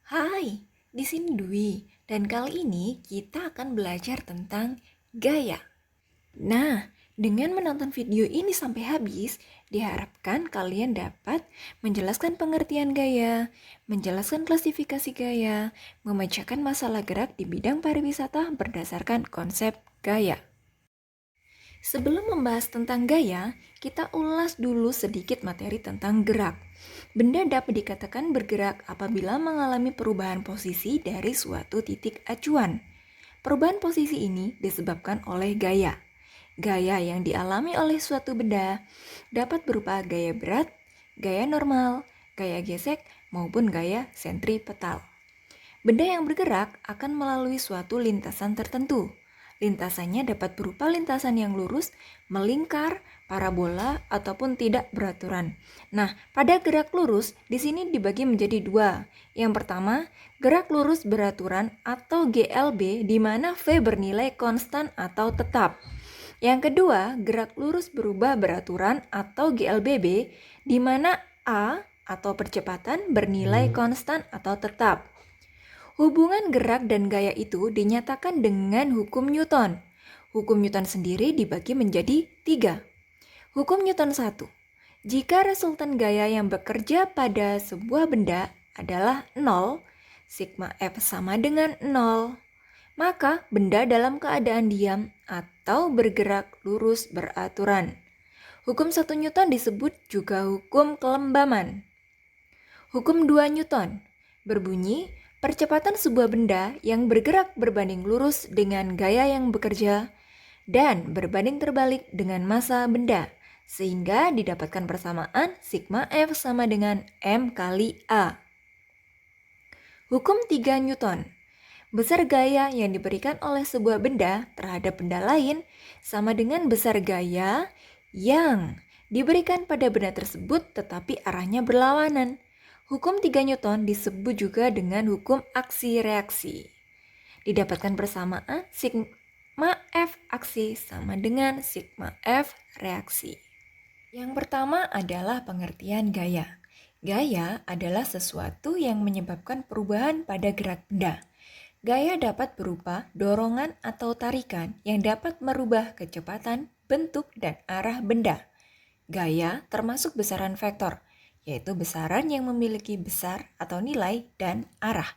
Hai, di sini Dwi, dan kali ini kita akan belajar tentang gaya. Nah, dengan menonton video ini sampai habis, diharapkan kalian dapat menjelaskan pengertian gaya, menjelaskan klasifikasi gaya, memecahkan masalah gerak di bidang pariwisata berdasarkan konsep gaya. Sebelum membahas tentang gaya, kita ulas dulu sedikit materi tentang gerak. Benda dapat dikatakan bergerak apabila mengalami perubahan posisi dari suatu titik acuan. Perubahan posisi ini disebabkan oleh gaya. Gaya yang dialami oleh suatu benda dapat berupa gaya berat, gaya normal, gaya gesek, maupun gaya sentripetal. Benda yang bergerak akan melalui suatu lintasan tertentu. Lintasannya dapat berupa lintasan yang lurus, melingkar, parabola, ataupun tidak beraturan. Nah, pada gerak lurus di sini dibagi menjadi dua. Yang pertama, gerak lurus beraturan atau GLB di mana V bernilai konstan atau tetap. Yang kedua, gerak lurus berubah beraturan atau GLBB di mana A atau percepatan bernilai konstan atau tetap. Hubungan gerak dan gaya itu dinyatakan dengan hukum Newton. Hukum Newton sendiri dibagi menjadi 3. Hukum Newton 1. Jika resultan gaya yang bekerja pada sebuah benda adalah 0, sigma F sama dengan 0, maka benda dalam keadaan diam atau bergerak lurus beraturan. Hukum 1 Newton disebut juga hukum kelembaman. Hukum 2 Newton berbunyi, percepatan sebuah benda yang bergerak berbanding lurus dengan gaya yang bekerja dan berbanding terbalik dengan massa benda, sehingga didapatkan persamaan sigma F sama dengan M kali A. Hukum 3 Newton. Besar gaya yang diberikan oleh sebuah benda terhadap benda lain sama dengan besar gaya yang diberikan pada benda tersebut tetapi arahnya berlawanan. Hukum 3 Newton disebut juga dengan hukum aksi-reaksi. Didapatkan persamaan sigma F aksi sama dengan sigma F reaksi. Yang pertama adalah pengertian gaya. Gaya adalah sesuatu yang menyebabkan perubahan pada gerak benda. Gaya dapat berupa dorongan atau tarikan yang dapat merubah kecepatan, bentuk, dan arah benda. Gaya termasuk besaran vektor, yaitu besaran yang memiliki besar atau nilai dan arah.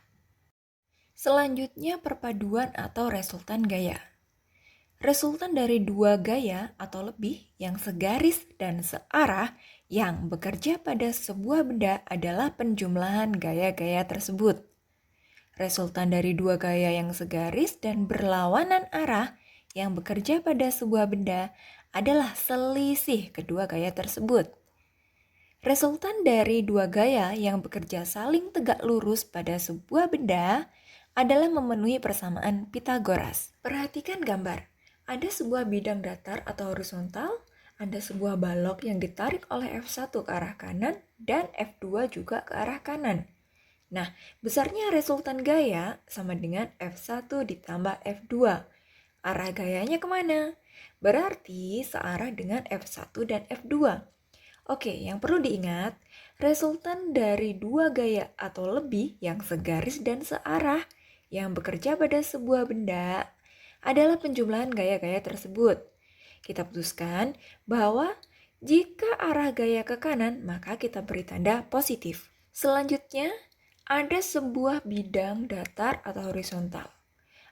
Selanjutnya perpaduan atau resultan gaya. Resultan dari dua gaya atau lebih yang segaris dan searah yang bekerja pada sebuah benda adalah penjumlahan gaya-gaya tersebut. Resultan dari dua gaya yang segaris dan berlawanan arah yang bekerja pada sebuah benda adalah selisih kedua gaya tersebut. Resultan dari dua gaya yang bekerja saling tegak lurus pada sebuah benda adalah memenuhi persamaan Pythagoras. Perhatikan gambar. Ada sebuah bidang datar atau horizontal, ada sebuah balok yang ditarik oleh F1 ke arah kanan dan F2 juga ke arah kanan. Nah, besarnya resultan gaya sama dengan F1 ditambah F2. Arah gayanya kemana? Berarti searah dengan F1 dan F2. Oke, yang perlu diingat, resultan dari dua gaya atau lebih yang segaris dan searah yang bekerja pada sebuah benda adalah penjumlahan gaya-gaya tersebut. Kita putuskan bahwa jika arah gaya ke kanan, maka kita beri tanda positif. Selanjutnya, ada sebuah bidang datar atau horizontal.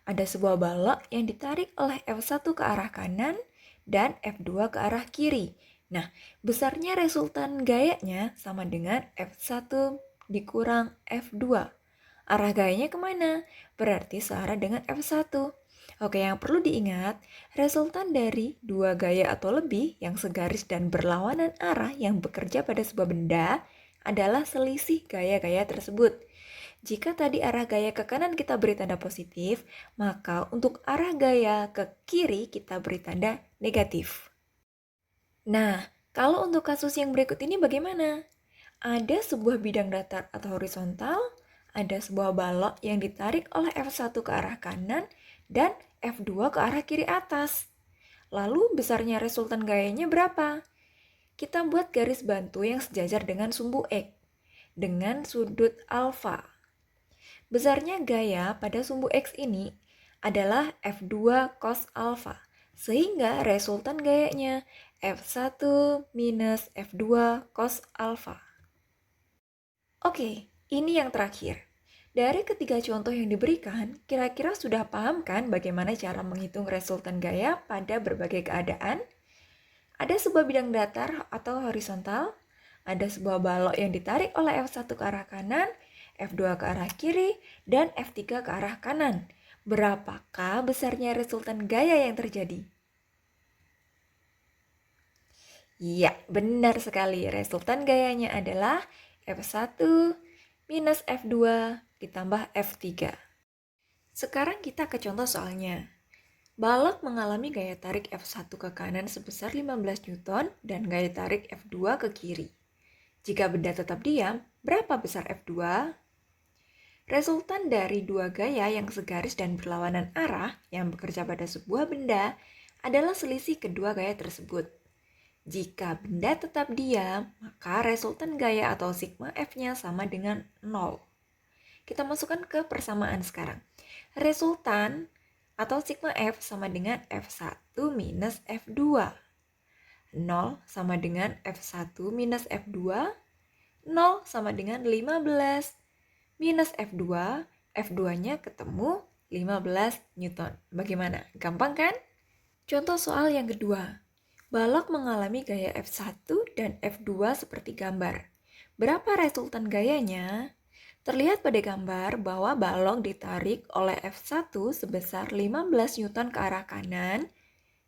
Ada sebuah balok yang ditarik oleh F1 ke arah kanan dan F2 ke arah kiri. Nah, besarnya resultan gayanya sama dengan F1 dikurang F2. Arah gayanya kemana? Berarti searah dengan F1. Oke, yang perlu diingat, resultan dari dua gaya atau lebih yang segaris dan berlawanan arah yang bekerja pada sebuah benda adalah selisih gaya-gaya tersebut. Jika tadi arah gaya ke kanan kita beri tanda positif, maka untuk arah gaya ke kiri kita beri tanda negatif. Nah, kalau untuk kasus yang berikut ini bagaimana? Ada sebuah bidang datar atau horizontal, ada sebuah balok yang ditarik oleh F1 ke arah kanan dan F2 ke arah kiri atas. Lalu besarnya resultan gayanya berapa? Kita buat garis bantu yang sejajar dengan sumbu X dengan sudut alfa. Besarnya gaya pada sumbu X ini adalah F2 cos alfa, sehingga resultan gayanya F1 minus F2 cos alfa. Oke, ini yang terakhir. Dari ketiga contoh yang diberikan, kira-kira sudah paham kan bagaimana cara menghitung resultan gaya pada berbagai keadaan? Ada sebuah bidang datar atau horizontal, ada sebuah balok yang ditarik oleh F1 ke arah kanan, F2 ke arah kiri, dan F3 ke arah kanan. Berapakah besarnya resultan gaya yang terjadi? Ya, benar sekali. Resultan gayanya adalah F1 minus F2 ditambah F3. Sekarang kita ke contoh soalnya. Balok mengalami gaya tarik F1 ke kanan sebesar 15 Newton dan gaya tarik F2 ke kiri. Jika benda tetap diam, berapa besar F2? Resultan dari dua gaya yang segaris dan berlawanan arah yang bekerja pada sebuah benda adalah selisih kedua gaya tersebut. Jika benda tetap diam, maka resultan gaya atau sigma F-nya sama dengan 0. Kita masukkan ke persamaan sekarang. Resultan atau sigma F sama dengan F1 minus F2. 0 sama dengan F1 minus F2. 0 sama dengan 15 minus F2. F2-nya ketemu 15 Newton. Bagaimana? Gampang kan? Contoh soal yang kedua. Balok mengalami gaya F1 dan F2 seperti gambar. Berapa resultan gayanya? Terlihat pada gambar bahwa balok ditarik oleh F1 sebesar 15 Newton ke arah kanan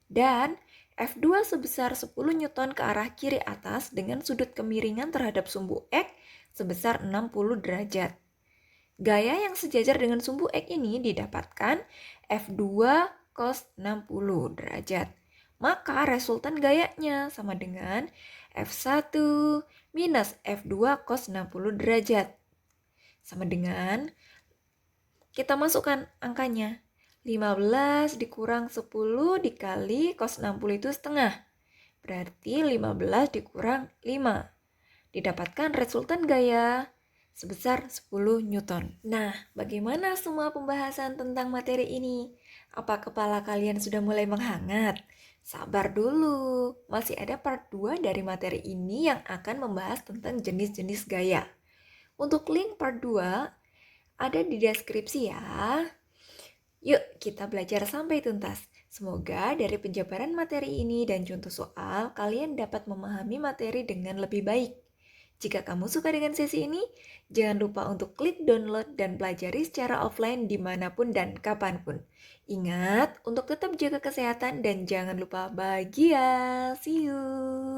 dan F2 sebesar 10 Newton ke arah kiri atas dengan sudut kemiringan terhadap sumbu X sebesar 60 derajat. Gaya yang sejajar dengan sumbu X ini didapatkan F2 cos 60 derajat. Maka resultan gayanya sama dengan F1 minus F2 cos 60 derajat. Sama dengan, kita masukkan angkanya. 15 dikurang 10 dikali cos 60 itu setengah. Berarti 15 dikurang 5. Didapatkan resultan gaya sebesar 10 Newton. Nah, bagaimana semua pembahasan tentang materi ini? Apa kepala kalian sudah mulai menghangat? Sabar dulu, masih ada part 2 dari materi ini yang akan membahas tentang jenis-jenis gaya. Untuk link part 2 ada di deskripsi ya. Yuk kita belajar sampai tuntas. Semoga dari penjabaran materi ini dan contoh soal, kalian dapat memahami materi dengan lebih baik. Jika kamu suka dengan sesi ini, jangan lupa untuk klik download dan pelajari secara offline dimanapun dan kapanpun. Ingat untuk tetap jaga kesehatan dan jangan lupa bahagia. See you!